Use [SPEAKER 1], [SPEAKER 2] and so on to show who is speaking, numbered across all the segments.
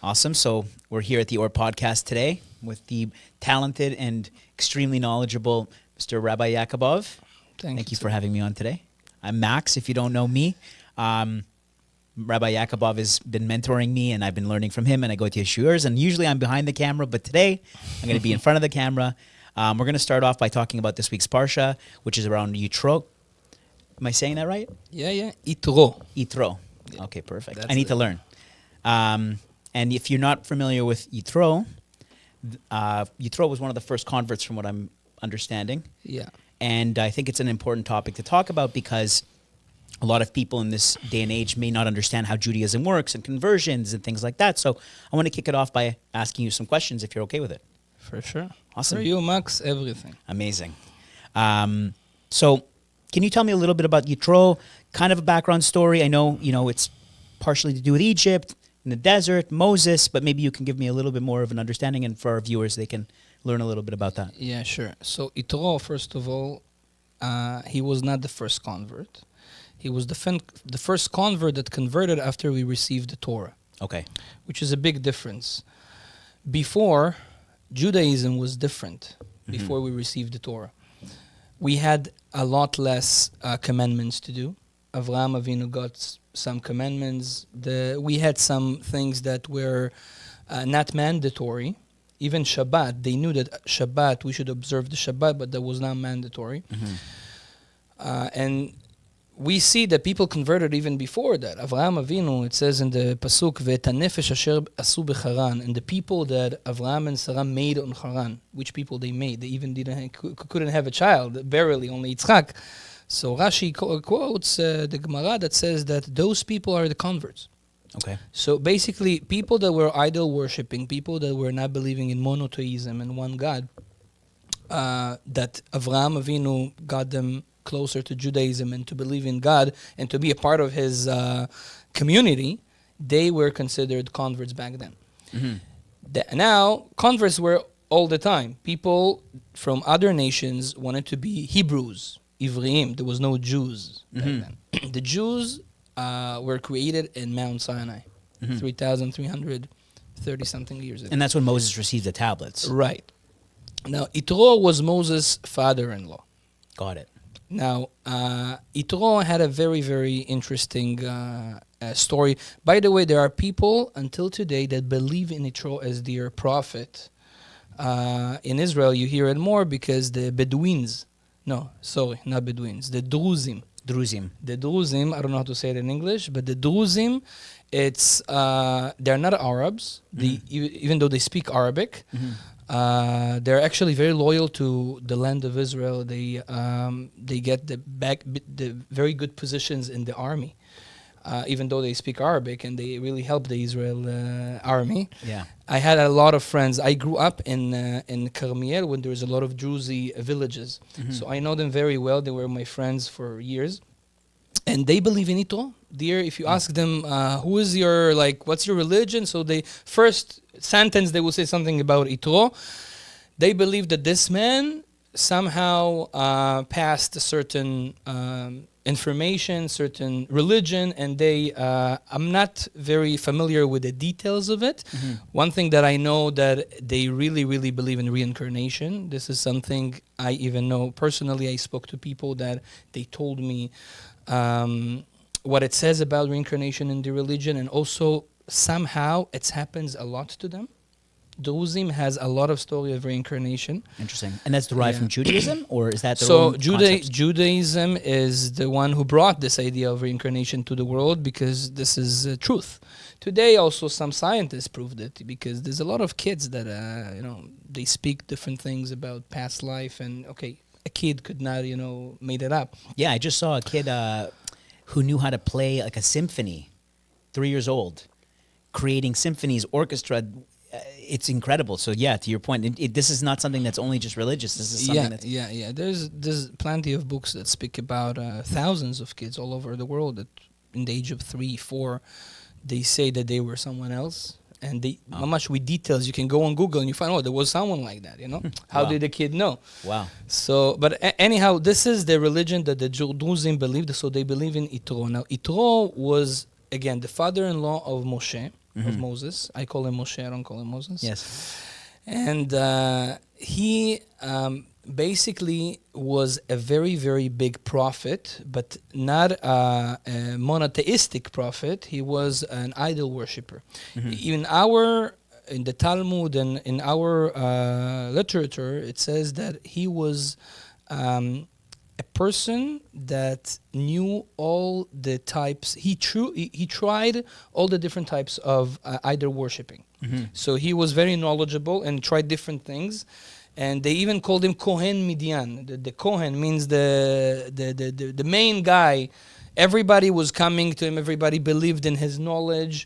[SPEAKER 1] Awesome. So we're here at the OR podcast today with the talented and extremely knowledgeable Mr. Rabbi Yakobov. Thank you for having me on today. I'm Max, if you don't know me. Rabbi Yakobov has been mentoring me, and I've been learning from him, and I go to his shiurs, and usually I'm behind the camera, but today I'm going to be in front of the camera. We're going to start off by talking about this week's Parsha, which is around Yitro. Am I saying that right?
[SPEAKER 2] Yeah. Yitro.
[SPEAKER 1] Yitro.
[SPEAKER 2] Yeah.
[SPEAKER 1] Okay, perfect.
[SPEAKER 2] That's
[SPEAKER 1] I need to learn. And if you're not familiar with Yitro, Yitro was one of the first converts from what I'm understanding.
[SPEAKER 2] Yeah.
[SPEAKER 1] And I think it's an important topic to talk about because a lot of people in this day and age may not understand how Judaism works and conversions and things like that. So I want to kick it off by asking you some questions if you're okay with it.
[SPEAKER 2] For sure.
[SPEAKER 1] Awesome.
[SPEAKER 2] For you, Max, everything.
[SPEAKER 1] Amazing. So can you tell me a little bit about Yitro, kind of a background story? I know, it's partially to do with Egypt, in the desert, Moses, but maybe you can give me a little bit more of an understanding, and for our viewers, they can learn a little bit about that.
[SPEAKER 2] Yeah, sure. So Yitro, first of all, he was not the first convert. He was the first convert that converted after we received the Torah.
[SPEAKER 1] Okay.
[SPEAKER 2] Which is a big difference. Before, Judaism was different. Before we received the Torah. We had a lot less commandments to do. Avraham Avinu got some commandments. We had some things that were not mandatory. Even Shabbat, they knew that Shabbat, we should observe the Shabbat, but that was not mandatory. And we see that people converted even before that. Avraham Avinu, it says in the Pasuk, V'etanefesh asher asu b'Charan, and the people that Avraham and Sarah made on Haran, which people they made. They even couldn't have a child, barely, only Yitzchak. So Rashi quotes the Gemara that says that those people are the converts.
[SPEAKER 1] Okay.
[SPEAKER 2] So basically, people that were idol worshipping, people that were not believing in monotheism and one God, that Avraham Avinu got them closer to Judaism and to believe in God and to be a part of his community, they were considered converts back then. Now, converts were all the time. People from other nations wanted to be Hebrews, Ivriim. There was no Jews back then. The Jews were created in Mount Sinai, 3,330-something years ago.
[SPEAKER 1] And that's when Moses received the tablets.
[SPEAKER 2] Right. Now, Yitro was Moses' father-in-law.
[SPEAKER 1] Got it.
[SPEAKER 2] Now, Yitro had a very, very interesting story. By the way, there are people until today that believe in Yitro as their prophet. In Israel, you hear it more because the Bedouins, the Druzim. The Druzim, I don't know how to say it in English, but the Druzim, they're not Arabs, even though they speak Arabic. They're actually very loyal to the land of Israel. They get the very good positions in the army, even though they speak Arabic, and they really help the Israel army.
[SPEAKER 1] Yeah,
[SPEAKER 2] I had a lot of friends. I grew up in Carmiel when there was a lot of Druzi villages, so I know them very well. They were my friends for years, and they believe in Yitro. If you ask them, what's your religion? So they first sentence they will say something about Yitro. They believe that this man somehow passed a certain information, certain religion, and I'm not very familiar with the details of it. One thing that I know that they really, really believe in reincarnation. This is something I even know personally. I spoke to people that they told me what it says about reincarnation in the religion, and also somehow it happens a lot to them. Druzim has a lot of story of reincarnation.
[SPEAKER 1] Interesting. And that's derived from Judaism, or is that their
[SPEAKER 2] so
[SPEAKER 1] own concept?
[SPEAKER 2] Judaism is the one who brought this idea of reincarnation to the world because this is truth. Today also some scientists proved it because there's a lot of kids that they speak different things about past life, and a kid could not made it up.
[SPEAKER 1] Yeah, I just saw a kid who knew how to play like a symphony, 3 years old, creating symphonies, orchestra. It's incredible. So yeah, to your point, this is not something that's only just religious. This is something that's...
[SPEAKER 2] Yeah. There's plenty of books that speak about thousands of kids all over the world that in the age of 3, 4, they say that they were someone else. And how much with details, you can go on Google and you find, there was someone like that, How did the kid know?
[SPEAKER 1] Wow.
[SPEAKER 2] So, but anyhow, this is the religion that the Druzim believed, so they believe in Yitro. Now, Yitro was, again, the father-in-law of Moshe. of Moses. I call him Moshe, I don't call him Moses.
[SPEAKER 1] Yes.
[SPEAKER 2] And he basically was a very, very big prophet, but not a monotheistic prophet. He was an idol worshiper. In the Talmud and in our literature, it says that he was a person that knew all the types. He tried all the different types of idol worshipping. So he was very knowledgeable and tried different things. And they even called him Kohen Midian. The Kohen means the main guy. Everybody was coming to him. Everybody believed in his knowledge.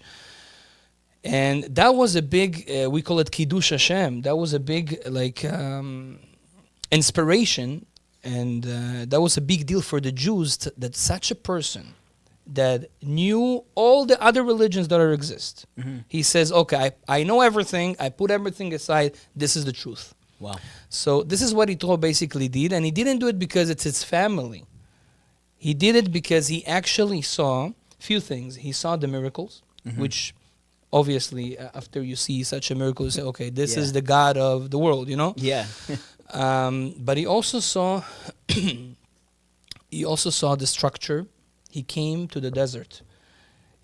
[SPEAKER 2] And that was a big, we call it Kiddush Hashem. That was a big inspiration. And that was a big deal for the Jews that such a person that knew all the other religions that exist. He says, okay, I know everything. I put everything aside. This is the truth.
[SPEAKER 1] Wow.
[SPEAKER 2] So this is what Yitro basically did. And he didn't do it because it's his family. He did it because he actually saw a few things. He saw the miracles, which obviously after you see such a miracle, you say, okay, this is the God of the world, you know?
[SPEAKER 1] Yeah.
[SPEAKER 2] But he also saw the structure. He came to the desert.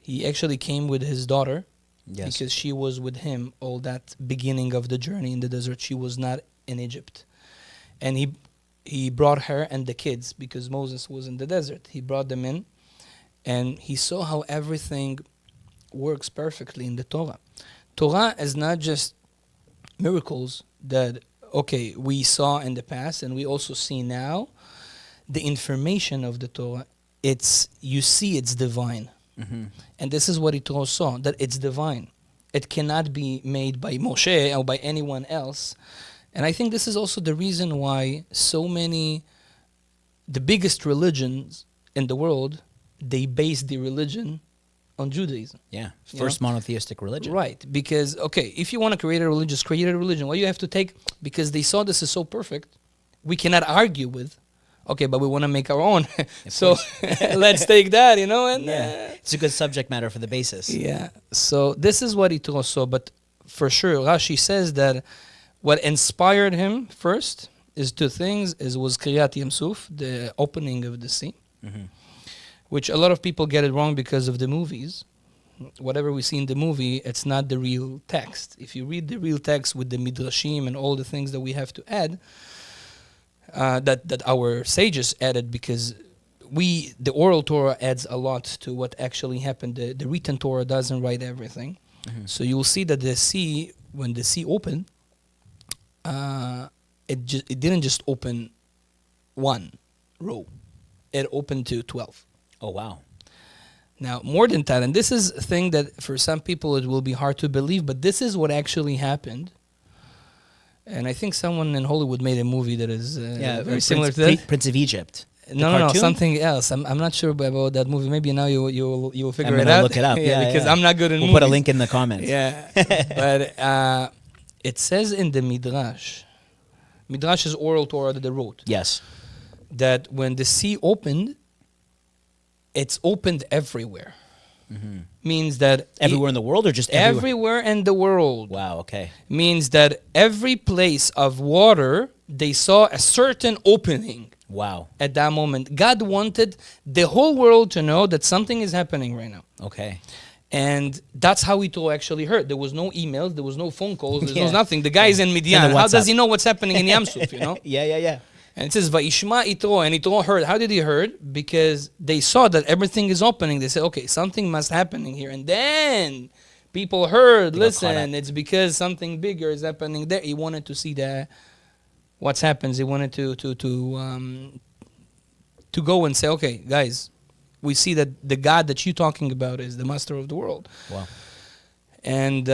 [SPEAKER 2] He actually came with his daughter. Yes. Because she was with him all that beginning of the journey in the desert. She was not in Egypt. And he brought her and the kids because Moses was in the desert. He brought them in and he saw how everything works perfectly in the Torah. Torah is not just miracles that, okay, we saw in the past and we also see now. The information of the Torah, it's divine. And this is what Yitro saw, that it's divine. It cannot be made by Moshe or by anyone else. And I think this is also the reason why the biggest religions in the world, they base the religion on Judaism.
[SPEAKER 1] Yeah, first monotheistic religion.
[SPEAKER 2] Right, because, okay, if you want to create a religion. What you have to take, because they saw this is so perfect, we cannot argue with. Okay, but we want to make our own. So let's take that, and
[SPEAKER 1] it's a good subject matter for the basis.
[SPEAKER 2] Yeah. So this is what Yitro saw, but for sure, Rashi says that what inspired him first is two things: was Kriyat Yam Suf, the opening of the sea, which a lot of people get it wrong because of the movies. Whatever we see in the movie, it's not the real text. If you read the real text with the midrashim and all the things that we have to add. That our sages added, because the oral Torah adds a lot to what actually happened. The written Torah doesn't write everything. So you will see that when the sea opened, it didn't just open one row. It opened to 12.
[SPEAKER 1] Oh, wow.
[SPEAKER 2] Now, more than that, and this is a thing that for some people it will be hard to believe, but this is what actually happened. And I think someone in Hollywood made a movie that is very similar to that.
[SPEAKER 1] Prince of Egypt.
[SPEAKER 2] No, something else. I'm not sure about that movie. Maybe now you'll figure it out.
[SPEAKER 1] I'm gonna look it up.
[SPEAKER 2] Because I'm not good in movies.
[SPEAKER 1] We'll put a link in the comments.
[SPEAKER 2] Yeah, but it says in the Midrash is oral Torah that they wrote.
[SPEAKER 1] Yes.
[SPEAKER 2] That when the sea opened, it's opened everywhere. Means that
[SPEAKER 1] everywhere in the world, or just everywhere
[SPEAKER 2] in the world.
[SPEAKER 1] Wow. Okay.
[SPEAKER 2] Means that every place of water, they saw a certain opening.
[SPEAKER 1] Wow.
[SPEAKER 2] At that moment, God wanted the whole world to know that something is happening right now.
[SPEAKER 1] Okay.
[SPEAKER 2] And that's how Yitro actually heard. There was no emails, there was no phone calls, there was nothing. The guy is in Midian. How does he know what's happening in Yam Suf?
[SPEAKER 1] Yeah.
[SPEAKER 2] And it says, Vayishma Yitro, and Yitro heard. How did he heard? Because they saw that everything is opening. They said, okay, something must happening here. And then people heard, listen, it's because something bigger is happening there. He wanted to see what's happens. He wanted to go and say, okay, guys, we see that the God that you're talking about is the master of the world.
[SPEAKER 1] Wow.
[SPEAKER 2] And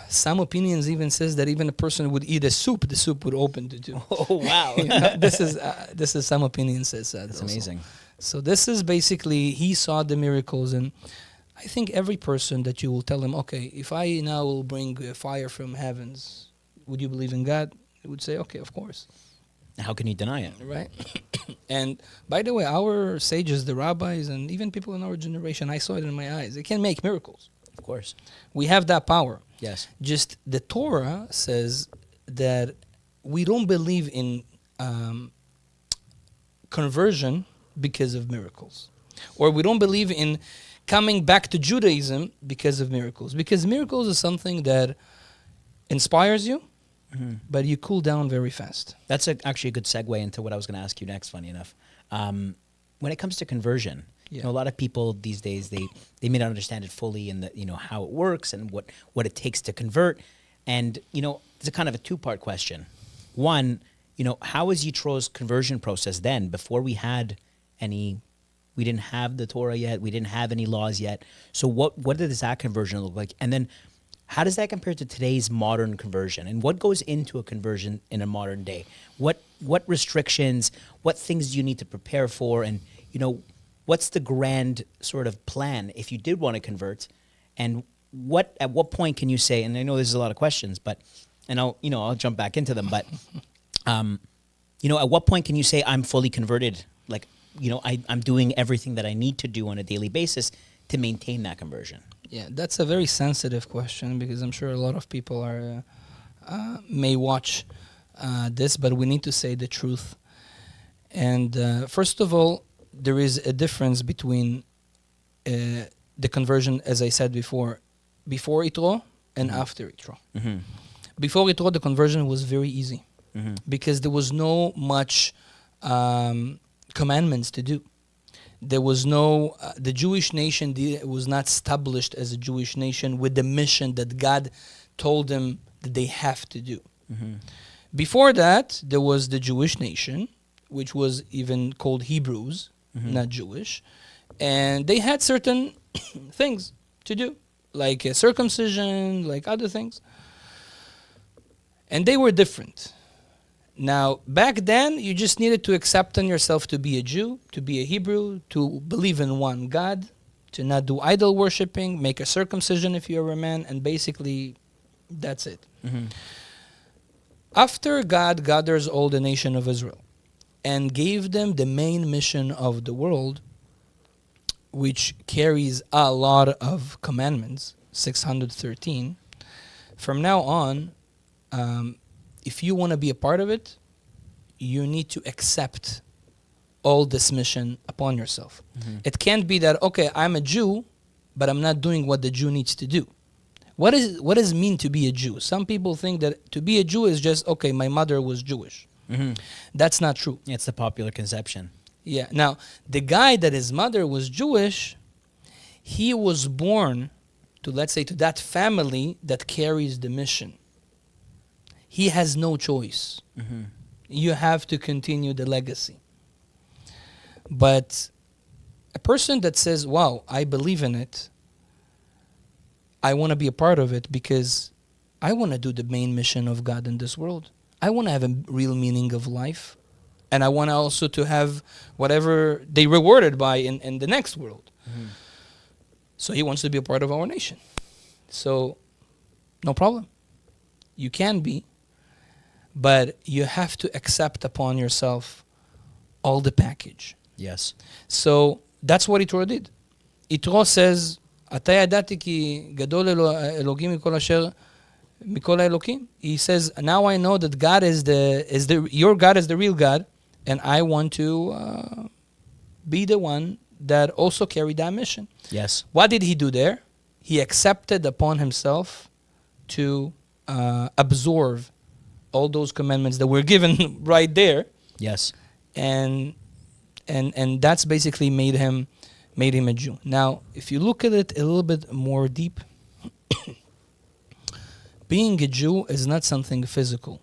[SPEAKER 2] some opinions even says that even a person would eat a soup, the soup would open to do.
[SPEAKER 1] Oh, wow.
[SPEAKER 2] This is some opinions says that.
[SPEAKER 1] That's amazing.
[SPEAKER 2] So this is basically, he saw the miracles, and I think every person that you will tell him, okay, if I now will bring fire from heavens, would you believe in God? He would say, okay, of course.
[SPEAKER 1] How can you deny it?
[SPEAKER 2] Right. And by the way, our sages, the rabbis, and even people in our generation, I saw it in my eyes. They can make miracles.
[SPEAKER 1] Of course.
[SPEAKER 2] We have that power.
[SPEAKER 1] Yes.
[SPEAKER 2] Just the Torah says that we don't believe in conversion because of miracles. Or we don't believe in coming back to Judaism because of miracles. Because miracles is something that inspires you, but you cool down very fast.
[SPEAKER 1] That's actually a good segue into what I was going to ask you next, funny enough. When it comes to conversion, you know, a lot of people these days, they may not understand it fully and how it works and what it takes to convert. And, it's a kind of a two-part question. One, how was Yitro's conversion process then, before we didn't have the Torah yet, we didn't have any laws yet. So what does that conversion look like? And then how does that compare to today's modern conversion? And what goes into a conversion in a modern day? What restrictions, what things do you need to prepare for? And, what's the grand sort of plan if you did want to convert? And at what point can you say, and I know there's a lot of questions, and I'll jump back into them, but, at what point can you say I'm fully converted? Like, I'm doing everything that I need to do on a daily basis to maintain that conversion.
[SPEAKER 2] Yeah, that's a very sensitive question because I'm sure a lot of people may watch this, but we need to say the truth. And first of all, there is a difference between the conversion, as I said before Yitro and after Yitro.
[SPEAKER 1] Mm-hmm.
[SPEAKER 2] Before Yitro, the conversion was very easy because there was no much commandments to do. There was no, the Jewish nation was not established as a Jewish nation with the mission that God told them that they have to do.
[SPEAKER 1] Mm-hmm.
[SPEAKER 2] Before that, there was the Jewish nation, which was even called Hebrews, not Jewish. And they had certain things to do, like circumcision, like other things. And they were different. Now, back then, you just needed to accept on yourself to be a Jew, to be a Hebrew, to believe in one God, to not do idol worshipping, make a circumcision if you're a man, and basically, that's it.
[SPEAKER 1] Mm-hmm.
[SPEAKER 2] After God gathers all the nation of Israel and gave them the main mission of the world, which carries a lot of commandments, 613, from now on, if you want to be a part of it, you need to accept all this mission upon yourself. Mm-hmm. It can't be that, okay, I'm a Jew, but I'm not doing what the Jew needs to do. What does it mean to be a Jew? Some people think that to be a Jew is just, okay, my mother was Jewish.
[SPEAKER 1] Mm-hmm.
[SPEAKER 2] That's not true.
[SPEAKER 1] It's the popular conception.
[SPEAKER 2] Yeah. Now, the guy that his mother was Jewish, he was born to, let's say, to that family that carries the mission. He has no choice.
[SPEAKER 1] Mm-hmm.
[SPEAKER 2] You have to continue the legacy. But a person that says, wow, I believe in it, I want to be a part of it because I want to do the main mission of God in this world. I want to have a real meaning of life. And I want also to have whatever they rewarded by in the next world. Mm-hmm. So he wants to be a part of our nation. So, no problem. You can be. But you have to accept upon yourself all the package.
[SPEAKER 1] Yes.
[SPEAKER 2] So that's what Yitro did. Yitro says, "Ata yadati ki gadol Elohim mikol asher mikol haElokim." He says, "Now I know that God your God is the real God, and I want to be the one that also carried that mission."
[SPEAKER 1] Yes.
[SPEAKER 2] What did he do there? He accepted upon himself to absorb all those commandments that were given right there.
[SPEAKER 1] Yes.
[SPEAKER 2] And that's basically made him a Jew. Now, if you look at it a little bit more deep, being a Jew is not something physical.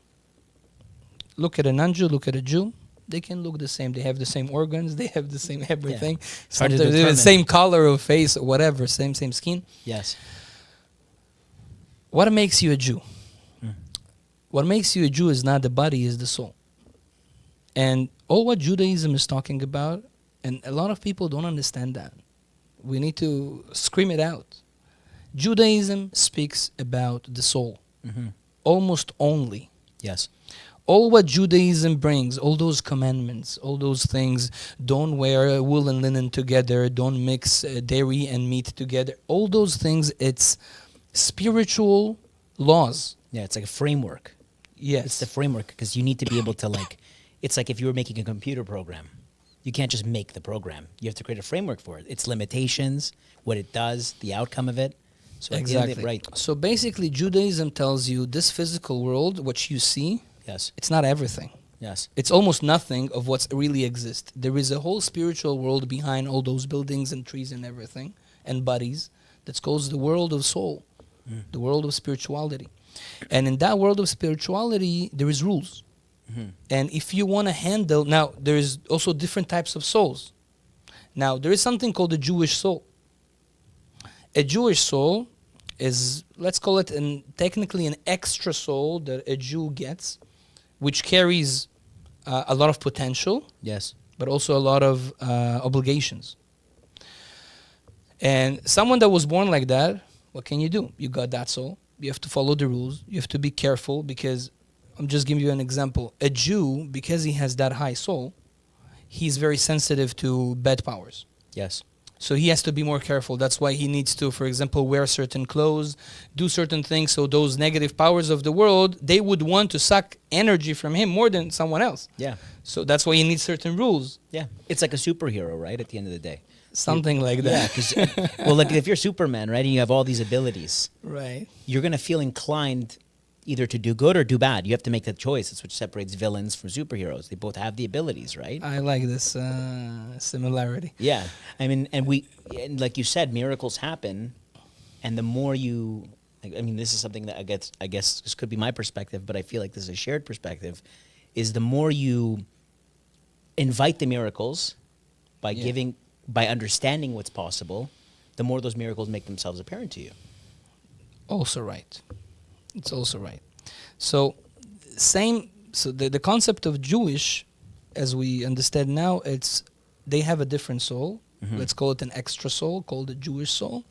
[SPEAKER 2] Look at a non-Jew, look at a Jew. They can look the same. They have the same organs. They have the same everything.
[SPEAKER 1] Yeah.
[SPEAKER 2] Sometimes they have the same color of face, or whatever, same skin.
[SPEAKER 1] Yes.
[SPEAKER 2] What makes you a Jew? What makes you a Jew is not the body, is the soul. And all what Judaism is talking about, and a lot of people don't understand that. We need to scream it out. Judaism speaks about the soul. Mm-hmm. Almost only.
[SPEAKER 1] Yes.
[SPEAKER 2] all what Judaism brings, all those commandments, all those things, don't wear wool and linen together, don't mix dairy and meat together, all those things, it's spiritual laws.
[SPEAKER 1] Yeah, it's like a framework.
[SPEAKER 2] Yes.
[SPEAKER 1] It's the framework because you need to be able to it's like if you were making a computer program. You can't just make the program. You have to create a framework for it. Its limitations, what it does, the outcome of it. So
[SPEAKER 2] Exactly.
[SPEAKER 1] Right.
[SPEAKER 2] So basically, Judaism tells you this physical world, what you see,
[SPEAKER 1] Yes.
[SPEAKER 2] it's not everything.
[SPEAKER 1] Yes.
[SPEAKER 2] It's almost nothing of what's really exists. There is a whole spiritual world behind all those buildings and trees and everything and bodies that's called the world of soul, the world of spirituality. And in that world of spirituality, there is rules.
[SPEAKER 1] Mm-hmm.
[SPEAKER 2] And if you want to handle, now there is also different types of souls. Now there is something called the Jewish soul. A Jewish soul is, let's call it technically an extra soul that a Jew gets, which carries a lot of potential,
[SPEAKER 1] Yes.
[SPEAKER 2] but also a lot of obligations. And someone that was born like that, what can you do? You got that soul. You have to follow the rules. You have to be careful because, I'm just giving you an example. A Jew, because he has that high soul, he's very sensitive to bad powers.
[SPEAKER 1] Yes.
[SPEAKER 2] So he has to be more careful. That's why he needs to, for example, wear certain clothes, do certain things, so those negative powers of the world, they would want to suck energy from him more than someone else.
[SPEAKER 1] Yeah.
[SPEAKER 2] So that's why he needs certain rules.
[SPEAKER 1] Yeah. It's like a superhero, right? At the end of the day.
[SPEAKER 2] Something like
[SPEAKER 1] Yeah.
[SPEAKER 2] that.
[SPEAKER 1] Because, well, like if you're Superman, right, and you have all these abilities,
[SPEAKER 2] Right.
[SPEAKER 1] you're going to feel inclined either to do good or do bad. You have to make that choice. That's what separates villains from superheroes. They both have the abilities, right?
[SPEAKER 2] I like this similarity.
[SPEAKER 1] Yeah. I mean, and like you said, miracles happen, and the more you, I mean, this is something that I guess this could be my perspective, but I feel like this is a shared perspective, is the more you invite the miracles by understanding what's possible, the more those miracles make themselves apparent to you.
[SPEAKER 2] Also right. It's also right. So the concept of Jewish, as we understand now, they have a different soul. Mm-hmm. Let's call it an extra soul, called the Jewish soul.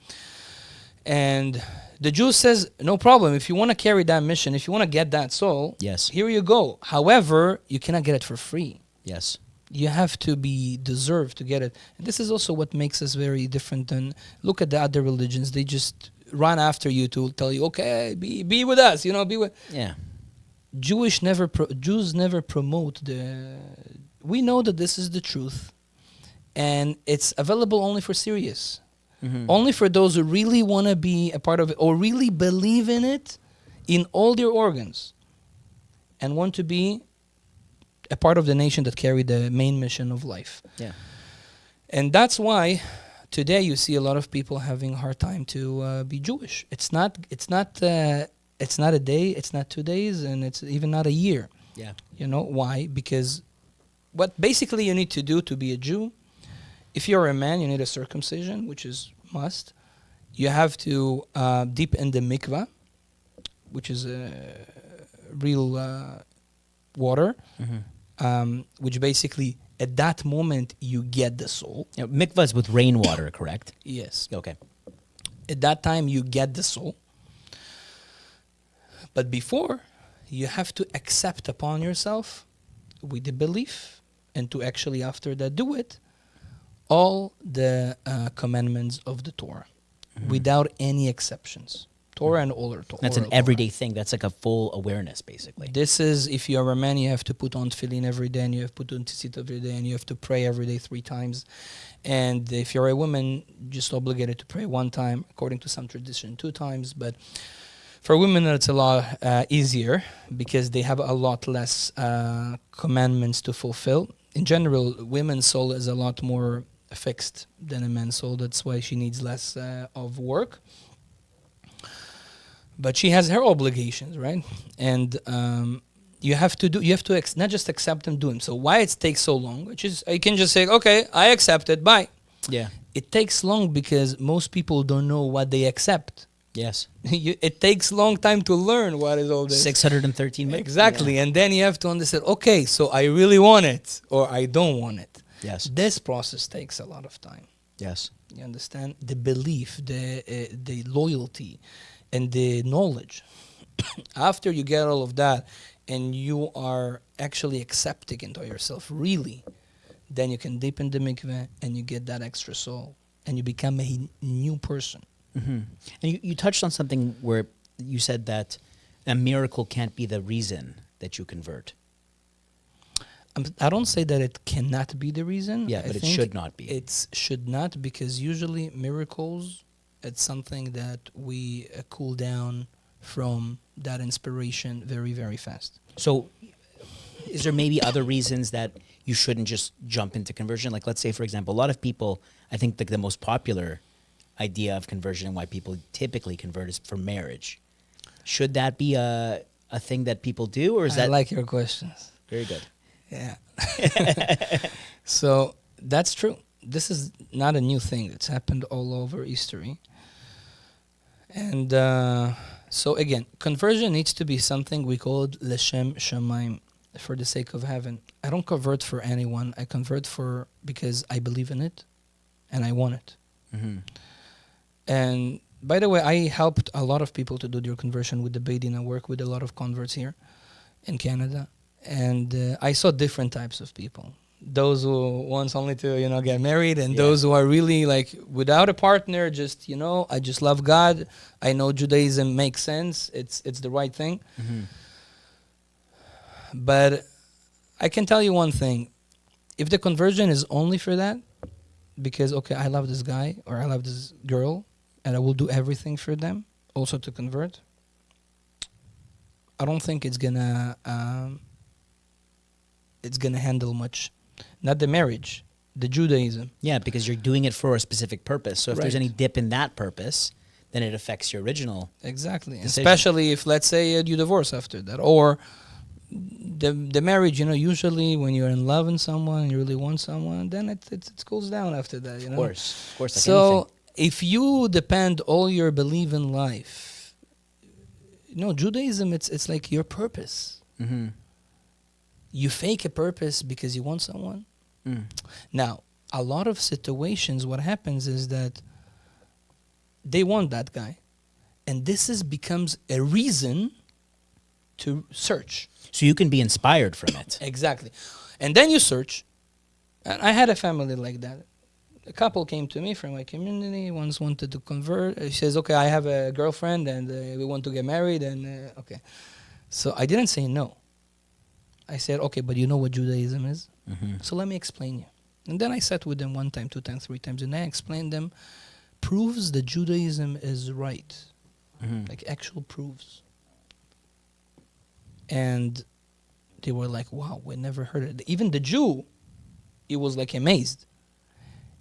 [SPEAKER 2] And the Jew says, no problem. If you want to carry that mission, if you want to get that soul,
[SPEAKER 1] yes,
[SPEAKER 2] here you go. However, you cannot get it for free.
[SPEAKER 1] Yes.
[SPEAKER 2] You have to be deserved to get it. And this is also what makes us very different than, look at the other religions. They just run after you to tell you, okay, be with us, be with.
[SPEAKER 1] Yeah.
[SPEAKER 2] Jews never promote we know that this is the truth, and it's available only for serious. Mm-hmm. Only for those who really want to be a part of it or really believe in it in all their organs and want to be a part of the nation that carry the main mission of life.
[SPEAKER 1] Yeah.
[SPEAKER 2] And that's why today you see a lot of people having a hard time to be Jewish. It's not a day, it's not 2 days, and it's even not a year.
[SPEAKER 1] Yeah.
[SPEAKER 2] Why? Because what basically you need to do to be a Jew, if you're a man, you need a circumcision, which is must. You have to dip in the mikvah, which is real water, mm-hmm. Which basically at that moment you get the soul.
[SPEAKER 1] Mikvah is with rainwater, correct?
[SPEAKER 2] Yes.
[SPEAKER 1] Okay.
[SPEAKER 2] At that time you get the soul. But before, you have to accept upon yourself with the belief, and to actually after that do it, all the commandments of the Torah, mm-hmm. without any exceptions. Torah and all Torah.
[SPEAKER 1] That's an everyday thing. That's like a full awareness, basically.
[SPEAKER 2] This is, if you're a man, you have to put on tefillin every day, and you have to put on tzitzit every day, and you have to pray every day 3 times. And if you're a woman, just obligated to pray 1 time, according to some tradition, 2 times. But for women, it's a lot easier because they have a lot less commandments to fulfill. In general, women's soul is a lot more fixed than a man's soul. That's why she needs less of work. But she has her obligations, right? And you have to not just accept them, do them. So why it takes so long? Which is, you can just say, okay, I accept it, bye.
[SPEAKER 1] Yeah.
[SPEAKER 2] It takes long because most people don't know what they accept.
[SPEAKER 1] Yes.
[SPEAKER 2] It takes long time to learn what is all this.
[SPEAKER 1] 613 minutes.
[SPEAKER 2] Exactly. Yeah. And then you have to understand, okay, so I really want it or I don't want it.
[SPEAKER 1] Yes.
[SPEAKER 2] This process takes a lot of time.
[SPEAKER 1] Yes.
[SPEAKER 2] You understand? The belief, the loyalty, and the knowledge. After you get all of that and you are actually accepting into yourself, really, then you can dip in the mikveh and you get that extra soul and you become a new person.
[SPEAKER 1] Mm-hmm. And you touched on something where you said that a miracle can't be the reason that you convert.
[SPEAKER 2] I don't say that it cannot be the reason.
[SPEAKER 1] Yeah, but it should not be.
[SPEAKER 2] It should not, because usually miracles, it's something that we cool down from that inspiration very, very fast.
[SPEAKER 1] So is there maybe other reasons that you shouldn't just jump into conversion? Like, let's say, for example, a lot of people, I think the most popular idea of conversion and why people typically convert is for marriage. Should that be a thing that people do, or is that...
[SPEAKER 2] I like your questions.
[SPEAKER 1] Very good.
[SPEAKER 2] Yeah. So that's true. This is not a new thing. It's happened all over history. And so again, conversion needs to be something we call L'Shem Shamayim, for the sake of heaven. I don't convert for anyone. I convert because I believe in it and I want it.
[SPEAKER 1] Mm-hmm.
[SPEAKER 2] And by the way, I helped a lot of people to do their conversion with the Beit Din. I work with a lot of converts here in Canada. And I saw different types of people. Those who wants only to, get married, and those who are really like without a partner, just, I just love God. I know Judaism makes sense. It's the right thing.
[SPEAKER 1] Mm-hmm.
[SPEAKER 2] But I can tell you one thing. If the conversion is only for that, because, okay, I love this guy or I love this girl, and I will do everything for them also to convert, I don't think it's gonna handle much. Not the marriage, the Judaism.
[SPEAKER 1] Yeah, because you're doing it for a specific purpose. So if there's any dip in that purpose, then it affects your original
[SPEAKER 2] Exactly.
[SPEAKER 1] decision.
[SPEAKER 2] Especially if, let's say, you divorce after that. Or the marriage, usually when you're in love with someone, you really want someone, then it cools down after that,
[SPEAKER 1] Of course, like
[SPEAKER 2] so
[SPEAKER 1] anything.
[SPEAKER 2] If you depend all your belief in life, Judaism, it's like your purpose.
[SPEAKER 1] Mm-hmm.
[SPEAKER 2] You fake a purpose because you want someone.
[SPEAKER 1] Mm.
[SPEAKER 2] Now, a lot of situations, what happens is that they want that guy. And this becomes a reason to search.
[SPEAKER 1] So you can be inspired from it.
[SPEAKER 2] Exactly. And then you search. And I had a family like that. A couple came to me from my community, once wanted to convert. She says, okay, I have a girlfriend and we want to get married. And okay. So I didn't say no. I said, okay, but you know what Judaism is?
[SPEAKER 1] Mm-hmm.
[SPEAKER 2] So let me explain you. And then I sat with them 1 time, 2 times, 3 times, and I explained them proofs that Judaism is right.
[SPEAKER 1] Mm-hmm.
[SPEAKER 2] Like actual proofs. And they were like, wow, we never heard it. Even the Jew, he was like amazed.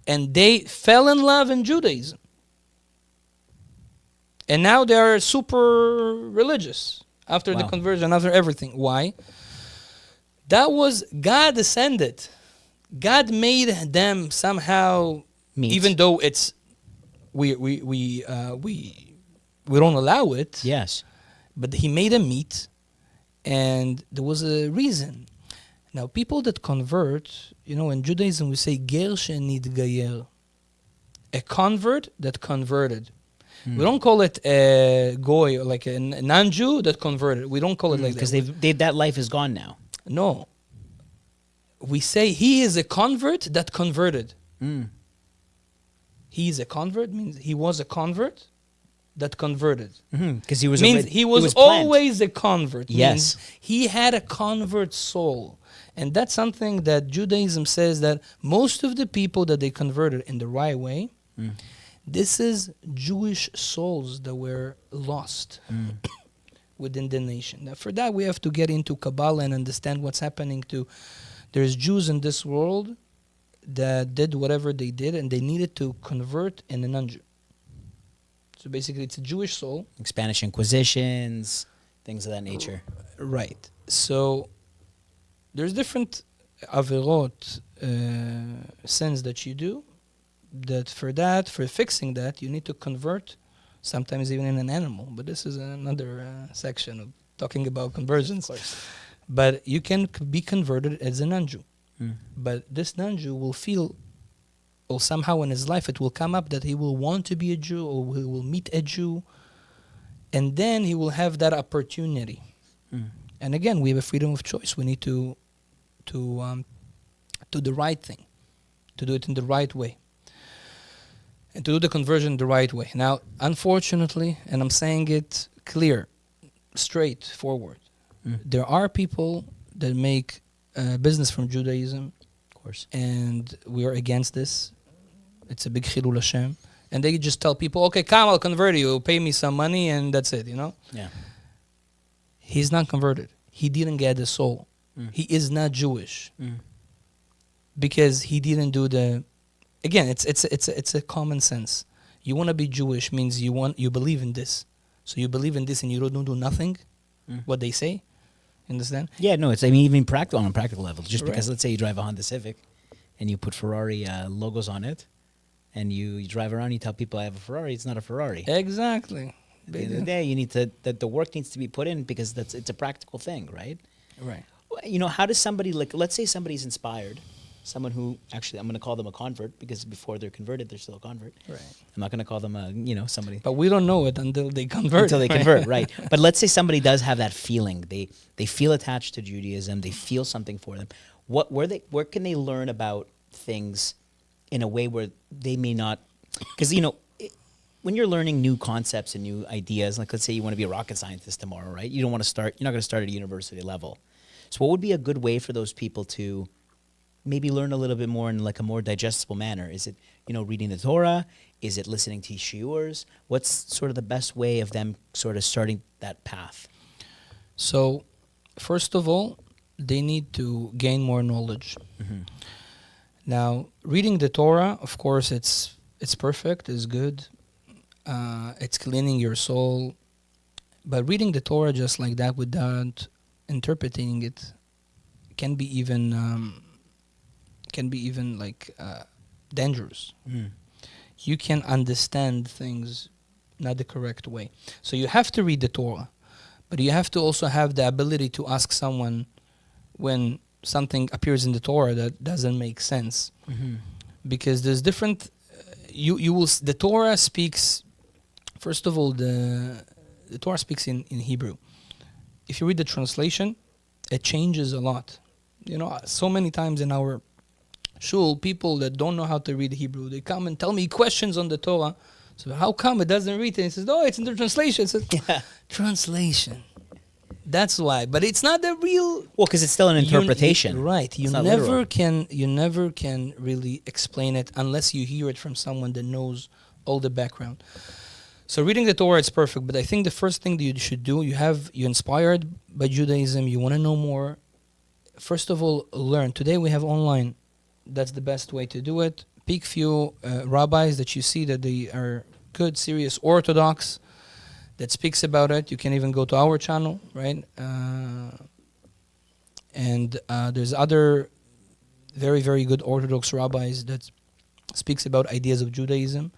[SPEAKER 2] And they fell in love in Judaism. And now they are super religious after the conversion, after everything. Why? That was God ascended. God made them somehow, even though it's we don't allow it.
[SPEAKER 1] Yes,
[SPEAKER 2] but He made them meet, and there was a reason. Now, people that convert, in Judaism we say ger shenitgayer, a convert that converted. We don't call it a goy, or like a non-Jew that converted. We don't call it like that.
[SPEAKER 1] Because that life is gone now.
[SPEAKER 2] No. We say he is a convert that converted.
[SPEAKER 1] Mm.
[SPEAKER 2] He is a convert means he was a convert that converted.
[SPEAKER 1] Because he was
[SPEAKER 2] he was always a convert.
[SPEAKER 1] Yes.
[SPEAKER 2] Means he had a convert soul. And that's something that Judaism says, that most of the people that they converted in the right way, this is Jewish souls that were lost within the nation. Now, for that, we have to get into Kabbalah and understand what's happening to... There's Jews in this world that did whatever they did, and they needed to convert in a non-Jew. So basically, it's a Jewish soul.
[SPEAKER 1] Like Spanish Inquisitions, things of that nature.
[SPEAKER 2] Right. So there's different averot, sins that you do, that for fixing that, you need to convert, sometimes even in an animal. But this is another section of talking about conversions.
[SPEAKER 1] Of course.
[SPEAKER 2] But you can be converted as a non-Jew. But this non-Jew will feel, or somehow in his life it will come up that he will want to be a Jew, or he will meet a Jew, and then he will have that opportunity. And again, we have a freedom of choice. We need to do the right thing, to do it in the right way, and to do the conversion the right way. Now, unfortunately, and I'm saying it clear, straightforward, there are people that make business from Judaism,
[SPEAKER 1] Of course.
[SPEAKER 2] and we are against this. It's a big chilul Hashem. And they just tell people, okay, come, I'll convert you, pay me some money, and that's it,
[SPEAKER 1] Yeah.
[SPEAKER 2] He's not converted. He didn't get the soul. He is not Jewish. Because he didn't do the... Again, it's a common sense. You want to be Jewish means you believe in this. So you believe in this and you don't do nothing, what they say. Understand?
[SPEAKER 1] Yeah, no, it's, I mean, even practical, on a practical level. Just because,
[SPEAKER 2] Right.
[SPEAKER 1] let's say you drive a Honda Civic and you put Ferrari logos on it, and you drive around, you tell people I have a Ferrari, it's not a Ferrari.
[SPEAKER 2] Exactly.
[SPEAKER 1] At the end of the day, you need to, that the work needs to be put in because it's a practical thing, right?
[SPEAKER 2] Right.
[SPEAKER 1] How does somebody, like, let's say somebody's inspired, someone who, actually, I'm going to call them a convert because before they're converted, they're still a convert.
[SPEAKER 2] Right.
[SPEAKER 1] I'm not going to call them somebody.
[SPEAKER 2] But we don't know it until they convert.
[SPEAKER 1] Until they convert, right. But let's say somebody does have that feeling. They feel attached to Judaism. They feel something for them. Where can they learn about things in a way where they may not... Because, when you're learning new concepts and new ideas, like let's say you want to be a rocket scientist tomorrow, right? You're not going to start at a university level. So what would be a good way for those people to maybe learn a little bit more in like a more digestible manner? Is it, reading the Torah? Is it listening to shiurs? What's sort of the best way of them sort of starting that path?
[SPEAKER 2] So, first of all, they need to gain more knowledge. Now, reading the Torah, of course, it's perfect, it's good. It's cleaning your soul. But reading the Torah just like that without interpreting it can be even dangerous. You can understand things not the correct way. So you have to read the Torah, but you have to also have the ability to ask someone when something appears in the Torah that doesn't make sense. Because there's different... the Torah speaks... First of all, the Torah speaks in Hebrew. If you read the translation, it changes a lot. So many times in our shul, people that don't know how to read Hebrew, they come and tell me questions on the Torah. So how come it doesn't read it? And he says, it's in the translation. I said, translation. That's why. But it's not the real...
[SPEAKER 1] Well, because it's still an interpretation.
[SPEAKER 2] Right. You never can really explain it unless you hear it from someone that knows all the background. So reading the Torah, it's perfect. But I think the first thing that you should do, you're inspired by Judaism, you want to know more. First of all, learn. Today we have online. That's the best way to do it. Pick few rabbis that you see that they are good, serious, orthodox, that speaks about it. You can even go to our channel, right? And there's other very, very good orthodox rabbis that speaks about ideas of Judaism.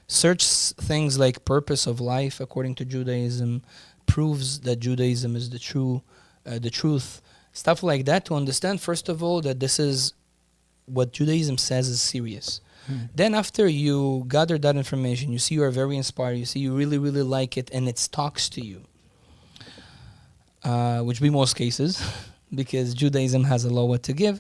[SPEAKER 2] Search things like purpose of life according to Judaism, proves that Judaism is the truth, stuff like that, to understand, first of all, that this is what Judaism says is serious. Then after you gather that information, you see you are very inspired, you see you really, really like it, and it talks to you, which be most cases, because Judaism has a lot to give,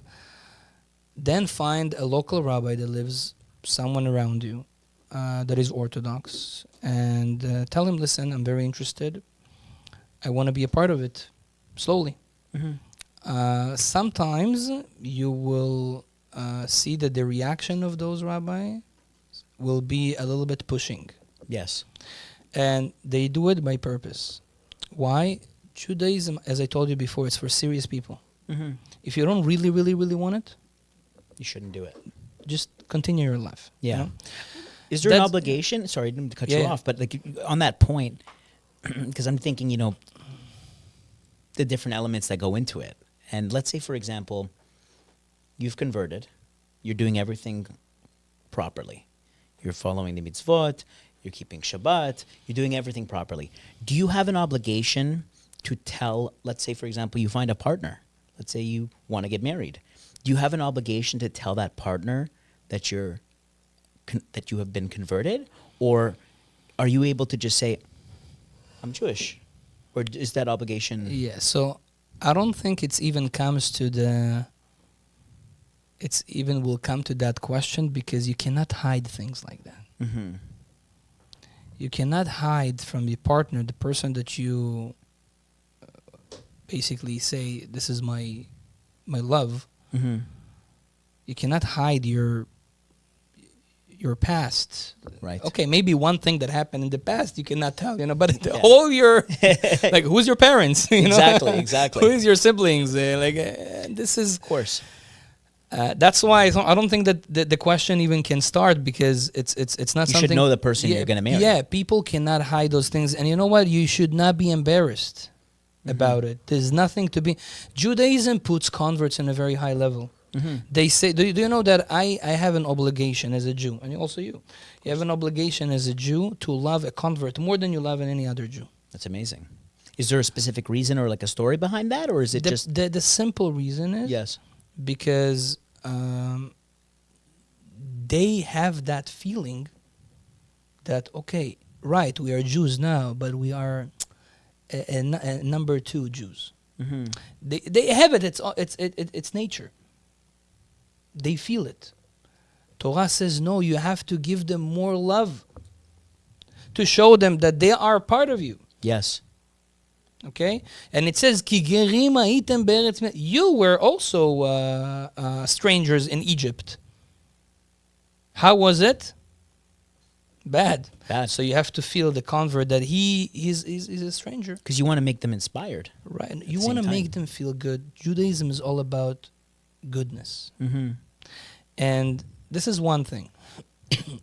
[SPEAKER 2] then find a local rabbi that lives someone around you, that is Orthodox, and tell him, listen, I'm very interested. I want to be a part of it, slowly. Sometimes you will see that the reaction of those rabbis will be a little bit pushing.
[SPEAKER 1] Yes.
[SPEAKER 2] And they do it by purpose. Why? Judaism, as I told you before, it's for serious people. If you don't really, really, really want it,
[SPEAKER 1] you shouldn't do it.
[SPEAKER 2] Just continue your life.
[SPEAKER 1] Yeah. Is there an obligation? Sorry, I didn't cut you off, but like on that point, because I'm thinking, the different elements that go into it. And let's say, for example, you've converted, you're doing everything properly. You're following the mitzvot, you're keeping Shabbat, you're doing everything properly. Do you have an obligation to tell, let's say, for example, you find a partner. Let's say you want to get married. Do you have an obligation to tell that partner that that you have been converted? Or are you able to just say, I'm Jewish? Or is that obligation?
[SPEAKER 2] Yeah, so I don't think it's even comes to the. It's even will come to that question because you cannot hide things like that.
[SPEAKER 1] Mm-hmm.
[SPEAKER 2] You cannot hide from your partner, the person that you basically say, this is my love.
[SPEAKER 1] Mm-hmm.
[SPEAKER 2] You cannot hide your past.
[SPEAKER 1] Right.
[SPEAKER 2] Okay, maybe one thing that happened in the past you cannot tell, but the whole your like who's your parents?
[SPEAKER 1] Exactly.
[SPEAKER 2] Who is your siblings? This is
[SPEAKER 1] Of course.
[SPEAKER 2] that's why I don't think that the question even can start because it's not
[SPEAKER 1] You
[SPEAKER 2] something.
[SPEAKER 1] should know the person you're going to marry.
[SPEAKER 2] Yeah, people cannot hide those things, and you know what? You should not be embarrassed about it. There's nothing to be. Judaism puts converts in a very high level.
[SPEAKER 1] Mm-hmm.
[SPEAKER 2] They say, do you know that I have an obligation as a Jew, and also you have an obligation as a Jew to love a convert more than you love any other Jew.
[SPEAKER 1] That's amazing. Is there a specific reason or like a story behind that, or is it just
[SPEAKER 2] the simple reason is
[SPEAKER 1] yes?
[SPEAKER 2] Because they have that feeling that okay, right, we are Jews now, but we are a number 2 Jews.
[SPEAKER 1] Mm-hmm.
[SPEAKER 2] They have it. It's nature. They feel it. Torah says no. You have to give them more love to show them that they are part of you.
[SPEAKER 1] Yes.
[SPEAKER 2] Okay, and it says Ki gerim haytem be'eretz mitzrayim. You were also strangers in Egypt. How was it? Bad. So you have to feel the convert that he's a stranger.
[SPEAKER 1] Because you want to make them inspired.
[SPEAKER 2] Right. You want to make them feel good. Judaism is all about goodness.
[SPEAKER 1] Mm-hmm.
[SPEAKER 2] And this is one thing.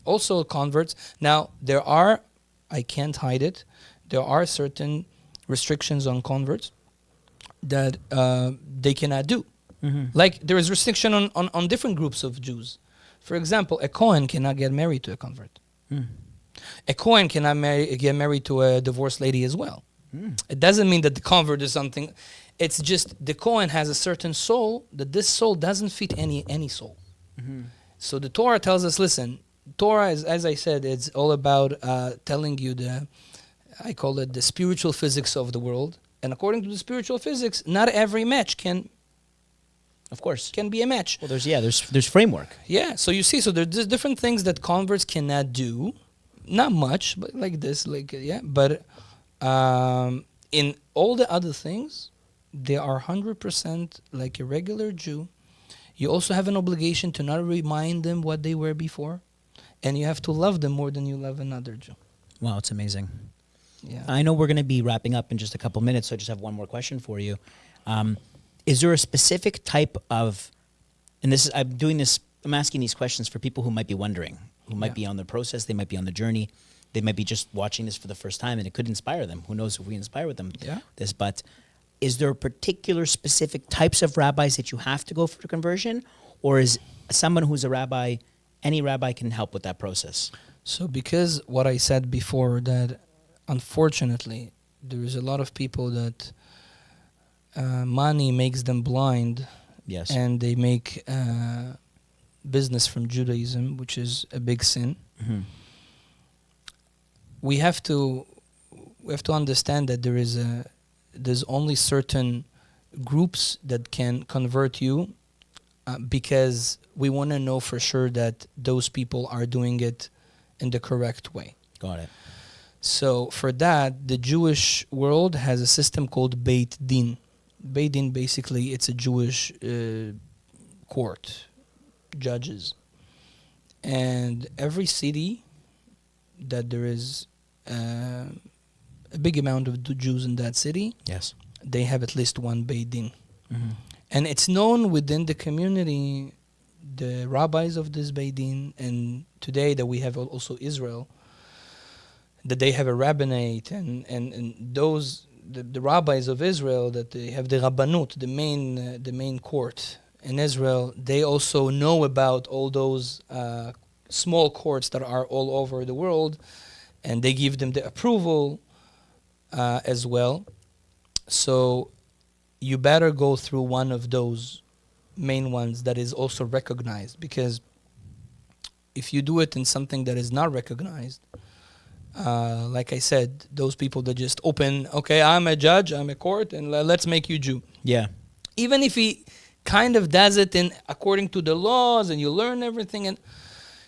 [SPEAKER 2] Also converts. Now, I can't hide it, there are certain restrictions on converts that they cannot do.
[SPEAKER 1] Mm-hmm.
[SPEAKER 2] Like there is restriction on different groups of Jews. For example, a Kohen cannot get married to a convert.
[SPEAKER 1] Mm.
[SPEAKER 2] A Kohen cannot get married to a divorced lady as well.
[SPEAKER 1] Mm.
[SPEAKER 2] It doesn't mean that the convert is something. It's just the Kohen has a certain soul that this soul doesn't fit any soul.
[SPEAKER 1] Mm-hmm.
[SPEAKER 2] So the Torah tells us, listen, Torah is, as I said, it's all about telling you I call it the spiritual physics of the world. And according to the spiritual physics, not every match can be a match.
[SPEAKER 1] Well, there's framework.
[SPEAKER 2] Yeah, so you see, so there's different things that converts cannot do. Not much, but like this, But in all the other things, they are 100% like a regular Jew. You also have an obligation to not remind them what they were before. And you have to love them more than you love another Jew.
[SPEAKER 1] Wow, it's amazing.
[SPEAKER 2] Yeah.
[SPEAKER 1] I know we're going to be wrapping up in just a couple minutes, so I just have one more question for you. Is there a specific type of, and I'm asking these questions for people who might be wondering, who might be on the process, they might be on the journey, they might be just watching this for the first time, and it could inspire them. Who knows if we inspire with them but is there particular specific types of rabbis that you have to go for conversion, or is someone who's a rabbi, any rabbi can help with that process?
[SPEAKER 2] So because what I said before, that unfortunately there is a lot of people that money makes them blind.
[SPEAKER 1] Yes.
[SPEAKER 2] And they make business from Judaism, which is a big sin.
[SPEAKER 1] Mm-hmm.
[SPEAKER 2] We have to understand that there's only certain groups that can convert you because we want to know for sure that those people are doing it in the correct way.
[SPEAKER 1] Got it.
[SPEAKER 2] So for that, the Jewish world has a system called Beit Din. Beit Din, basically, it's a Jewish court, judges. And every city that there is a big amount of Jews in that city,
[SPEAKER 1] yes,
[SPEAKER 2] they have at least one Beit Din.
[SPEAKER 1] Mm-hmm.
[SPEAKER 2] And it's known within the community, the rabbis of this Beit Din, and today that we have also Israel, that they have a rabbinate, and those the rabbis of Israel, that they have the rabbanut, the main court in Israel. They also know about all those small courts that are all over the world, and they give them the approval as well. So you better go through one of those main ones that is also recognized, because if you do it in something that is not recognized, Like I said, those people that just open, okay, I'm a judge, I'm a court, and let's make you Jew.
[SPEAKER 1] Yeah.
[SPEAKER 2] Even if he kind of does it in according to the laws and you learn everything, and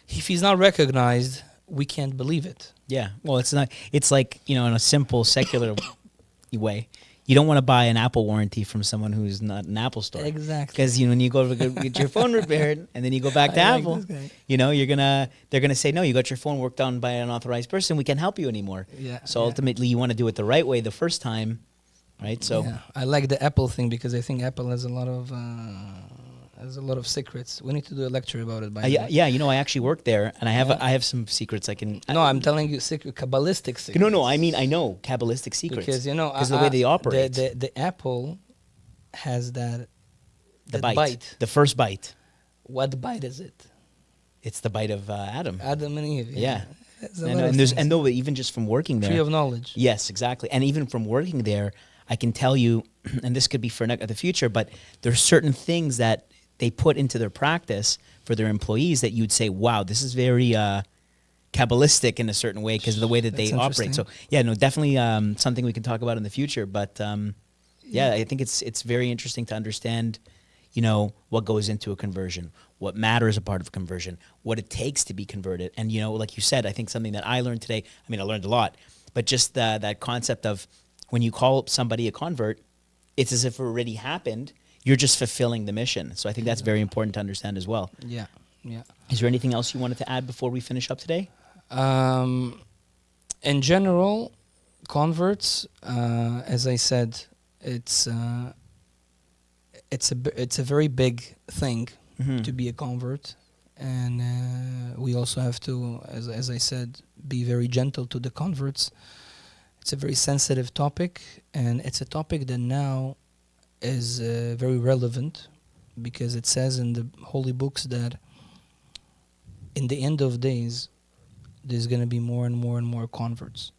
[SPEAKER 2] if he's not recognized, we can't believe it.
[SPEAKER 1] Yeah. Well, it's not. It's like, in a simple secular way. You don't want to buy an Apple warranty from someone who's not an Apple store.
[SPEAKER 2] Exactly.
[SPEAKER 1] Because when you go to get your phone repaired and then you go back to Apple, they're gonna say, no, you got your phone worked on by an authorized person. We can't help you anymore.
[SPEAKER 2] Yeah.
[SPEAKER 1] So ultimately, you want to do it the right way the first time, right? So
[SPEAKER 2] I like the Apple thing because I think Apple has a lot of secrets. We need to do a lecture about it. By the way.
[SPEAKER 1] Yeah. I actually work there, and I have some secrets I can.
[SPEAKER 2] No, I'm telling you, Kabbalistic secrets.
[SPEAKER 1] No. I know Kabbalistic secrets
[SPEAKER 2] because
[SPEAKER 1] of the way they operate.
[SPEAKER 2] The Apple has that
[SPEAKER 1] bite, the first bite.
[SPEAKER 2] What bite is it?
[SPEAKER 1] It's the bite of Adam.
[SPEAKER 2] Adam and Eve.
[SPEAKER 1] Yeah. And even just from working there,
[SPEAKER 2] tree of knowledge.
[SPEAKER 1] Yes, exactly. And even from working there, I can tell you, and this could be for the future, but there's certain things that they put into their practice for their employees that you'd say, wow, this is very Kabbalistic in a certain way because of the way that they operate. So definitely something we can talk about in the future. But I think it's very interesting to understand, what goes into a conversion, what matters a part of conversion, what it takes to be converted. And, like you said, I think something that I learned today, I learned a lot, but just that concept of when you call somebody a convert, it's as if it already happened. You're just fulfilling the mission. So I think that's very important to understand as well.
[SPEAKER 2] Yeah.
[SPEAKER 1] Is there anything else you wanted to add before we finish up today?
[SPEAKER 2] In general, converts, as I said, it's a very big thing to be a convert, and we also have to, as I said, be very gentle to the converts. It's a very sensitive topic, and it's a topic that now is very relevant because it says in the holy books that in the end of days there's going to be more and more and more converts.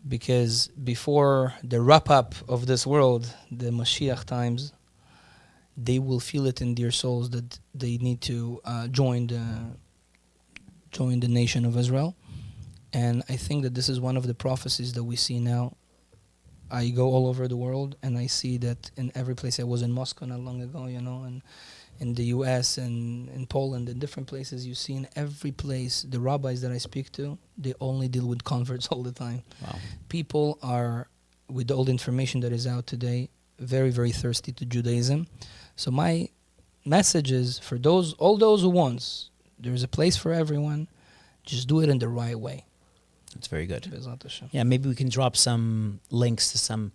[SPEAKER 2] Because before the wrap up of this world, the Mashiach times, they will feel it in their souls that they need to join the nation of Israel. And I think that this is one of the prophecies that we see now. I go all over the world and I see that in every place. I was in Moscow not long ago, and in the US and in Poland, in different places, you see in every place, the rabbis that I speak to, they only deal with converts all the time.
[SPEAKER 1] Wow.
[SPEAKER 2] People are, with all the information that is out today, very, very thirsty to Judaism. So my message is for all those who want, there's a place for everyone. Just do it in the right way.
[SPEAKER 1] That's very good. Yeah, maybe we can drop some links to some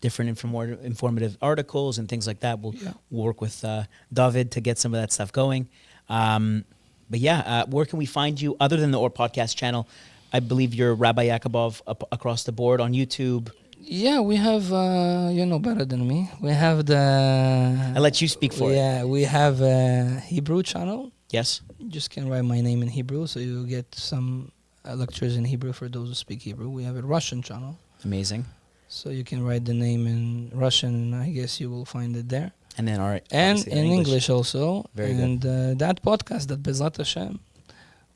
[SPEAKER 1] different informative articles and things like that. We'll work with David to get some of that stuff going. Where can we find you other than the OR podcast channel? I believe you're Rabbi Yakobov across the board on YouTube.
[SPEAKER 2] Yeah, we have, you know better than me. We have
[SPEAKER 1] I'll let you speak for it.
[SPEAKER 2] Yeah, we have a Hebrew channel.
[SPEAKER 1] Yes.
[SPEAKER 2] You just can write my name in Hebrew, so you get some lectures in Hebrew for those who speak Hebrew. We have a Russian channel.
[SPEAKER 1] Amazing.
[SPEAKER 2] So you can write the name in Russian, and I guess you will find it there.
[SPEAKER 1] And then, all right.
[SPEAKER 2] And in English also.
[SPEAKER 1] Very
[SPEAKER 2] good.
[SPEAKER 1] And
[SPEAKER 2] that podcast, that Bezrat Hashem,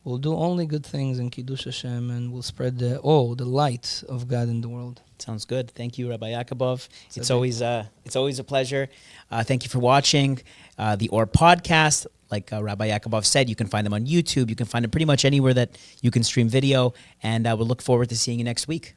[SPEAKER 2] will do only good things in Kiddush Hashem, and will spread the light of God in the world.
[SPEAKER 1] Sounds good. Thank you, Rabbi Yakobov. It's always a pleasure. Thank you for watching the OR podcast. Like Rabbi Yakobov said, you can find them on YouTube. You can find them pretty much anywhere that you can stream video. And we'll look forward to seeing you next week.